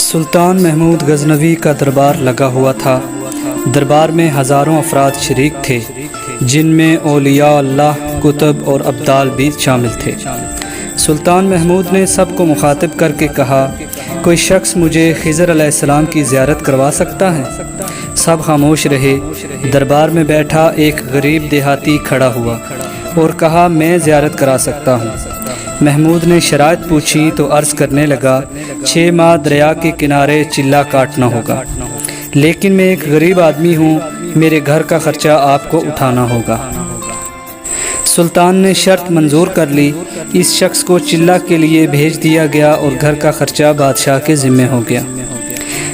سلطان محمود غزنوی کا دربار لگا ہوا تھا۔ دربار میں ہزاروں افراد شریک تھے، جن میں اولیاء اللہ، کتب اور ابدال بھی شامل تھے۔ سلطان محمود نے سب کو مخاطب کر کے کہا، کوئی شخص مجھے خضر علیہ السلام کی زیارت کروا سکتا ہے؟ سب خاموش رہے۔ دربار میں بیٹھا ایک غریب دیہاتی کھڑا ہوا اور کہا، میں زیارت کرا سکتا ہوں۔ محمود نے شرائط پوچھی تو عرض کرنے لگا، 6 ماہ دریا کے کنارے چلہ کاٹنا ہوگا، لیکن میں ایک غریب آدمی ہوں، میرے گھر کا خرچہ آپ کو اٹھانا ہوگا۔ سلطان نے شرط منظور کر لی۔ اس شخص کو چلہ کے لیے بھیج دیا گیا اور گھر کا خرچہ بادشاہ کے ذمہ ہو گیا۔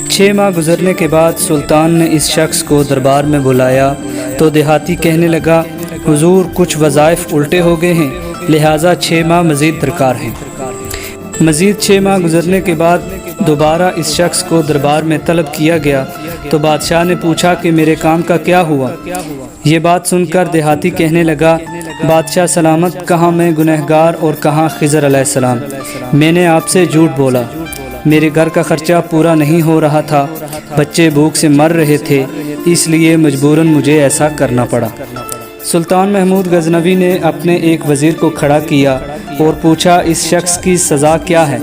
6 ماہ گزرنے کے بعد سلطان نے اس شخص کو دربار میں بلایا تو دیہاتی کہنے لگا، حضور کچھ وظائف الٹے ہو گئے ہیں، لہٰذا 6 ماہ مزید درکار ہیں۔ مزید 6 ماہ گزرنے کے بعد دوبارہ اس شخص کو دربار میں طلب کیا گیا تو بادشاہ نے پوچھا کہ میرے کام کا کیا ہوا؟ یہ بات سن کر دیہاتی کہنے لگا، بادشاہ سلامت، کہاں میں گنہگار اور کہاں خضر علیہ السلام، میں نے آپ سے جھوٹ بولا، میرے گھر کا خرچہ پورا نہیں ہو رہا تھا، بچے بھوک سے مر رہے تھے، اس لیے مجبوراً مجھے ایسا کرنا پڑا۔ سلطان محمود غزنوی نے اپنے ایک وزیر کو کھڑا کیا اور پوچھا، اس شخص کی سزا کیا ہے؟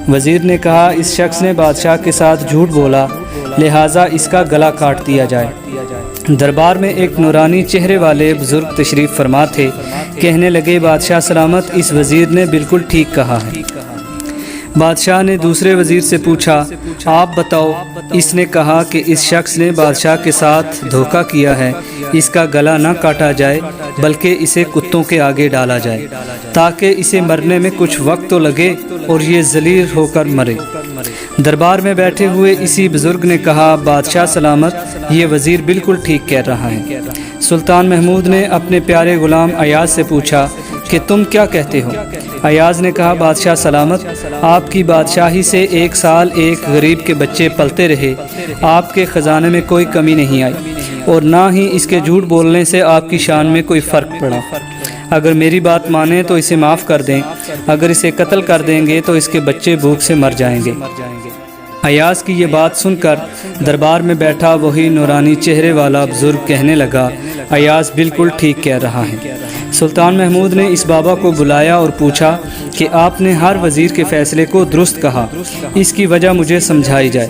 وزیر نے کہا، اس شخص نے بادشاہ کے ساتھ جھوٹ بولا، لہٰذا اس کا گلا کاٹ دیا جائے۔ دربار میں ایک نورانی چہرے والے بزرگ تشریف فرما تھے، کہنے لگے، بادشاہ سلامت، اس وزیر نے بالکل ٹھیک کہا ہے۔ بادشاہ نے دوسرے وزیر سے پوچھا، آپ بتاؤ، اس نے کہا کہ اس شخص نے بادشاہ کے ساتھ دھوکہ کیا ہے، اس کا گلا نہ کاٹا جائے بلکہ اسے کتوں کے آگے ڈالا جائے تاکہ اسے مرنے میں کچھ وقت تو لگے اور یہ ذلیل ہو کر مرے۔ دربار میں بیٹھے ہوئے اسی بزرگ نے کہا، بادشاہ سلامت، یہ وزیر بالکل ٹھیک کہہ رہا ہے۔ سلطان محمود نے اپنے پیارے غلام ایاز سے پوچھا کہ تم کیا کہتے ہو؟ ایاز نے کہا، بادشاہ سلامت، آپ کی بادشاہی سے 1 سال ایک غریب کے بچے پلتے رہے، آپ کے خزانے میں کوئی کمی نہیں آئی اور نہ ہی اس کے جھوٹ بولنے سے آپ کی شان میں کوئی فرق پڑا۔ اگر میری بات مانیں تو اسے معاف کر دیں، اگر اسے قتل کر دیں گے تو اس کے بچے بھوک سے مر جائیں گے۔ ایاز کی یہ بات سن کر دربار میں بیٹھا وہی نورانی چہرے والا بزرگ کہنے لگا، ایاز بالکل ٹھیک کہہ رہا ہے۔ سلطان محمود نے اس بابا کو بلایا اور پوچھا کہ آپ نے ہر وزیر کے فیصلے کو درست کہا، اس کی وجہ مجھے سمجھائی جائے۔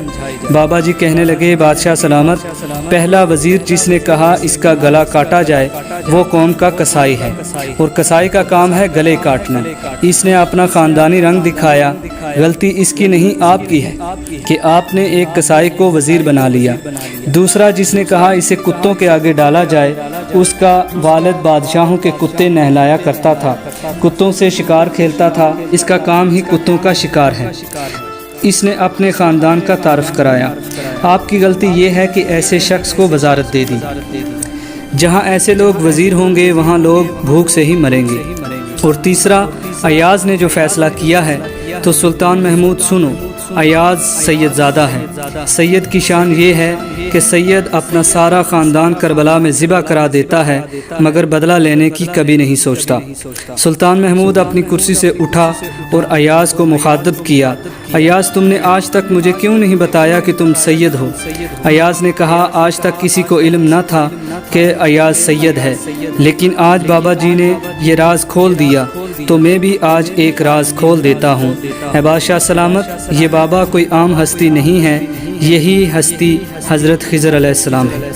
بابا جی کہنے لگے، بادشاہ سلامت، پہلا وزیر جس نے کہا اس کا گلا کاٹا جائے وہ قوم کا کسائی ہے، اور کسائی کا کام ہے گلے کاٹنا۔ اس نے اپنا خاندانی رنگ دکھایا، غلطی اس کی نہیں آپ کی ہے کہ آپ نے ایک کسائی کو وزیر بنا لیا۔ دوسرا جس نے کہا اسے کتوں کے آگے ڈالا جائے، اس کا والد بادشاہوں کے کتے نہلایا کرتا تھا، کتوں سے شکار کھیلتا تھا، اس کا کام ہی کتوں کا شکار ہے۔ اس نے اپنے خاندان کا تعارف کرایا۔ آپ کی غلطی یہ ہے کہ ایسے شخص کو وزارت دے دی۔ جہاں ایسے لوگ وزیر ہوں گے وہاں لوگ بھوک سے ہی مریں گے۔ اور تیسرا، ایاز نے جو فیصلہ کیا ہے تو سلطان محمود سنو، ایاز سید زادہ ہے۔ سید کی شان یہ ہے کہ سید اپنا سارا خاندان کربلا میں ذبح کرا دیتا ہے مگر بدلہ لینے کی کبھی نہیں سوچتا۔ سلطان محمود اپنی کرسی سے اٹھا اور ایاز کو مخاطب کیا، ایاز تم نے آج تک مجھے کیوں نہیں بتایا کہ تم سید ہو؟ ایاز نے کہا، آج تک کسی کو علم نہ تھا کہ ایاز سید ہے، لیکن آج بابا جی نے یہ راز کھول دیا تو میں بھی آج ایک راز کھول دیتا ہوں۔ اے بادشاہ سلامت، یہ بابا کوئی عام ہستی نہیں ہے، یہی ہستی حضرت خضر علیہ السلام ہے۔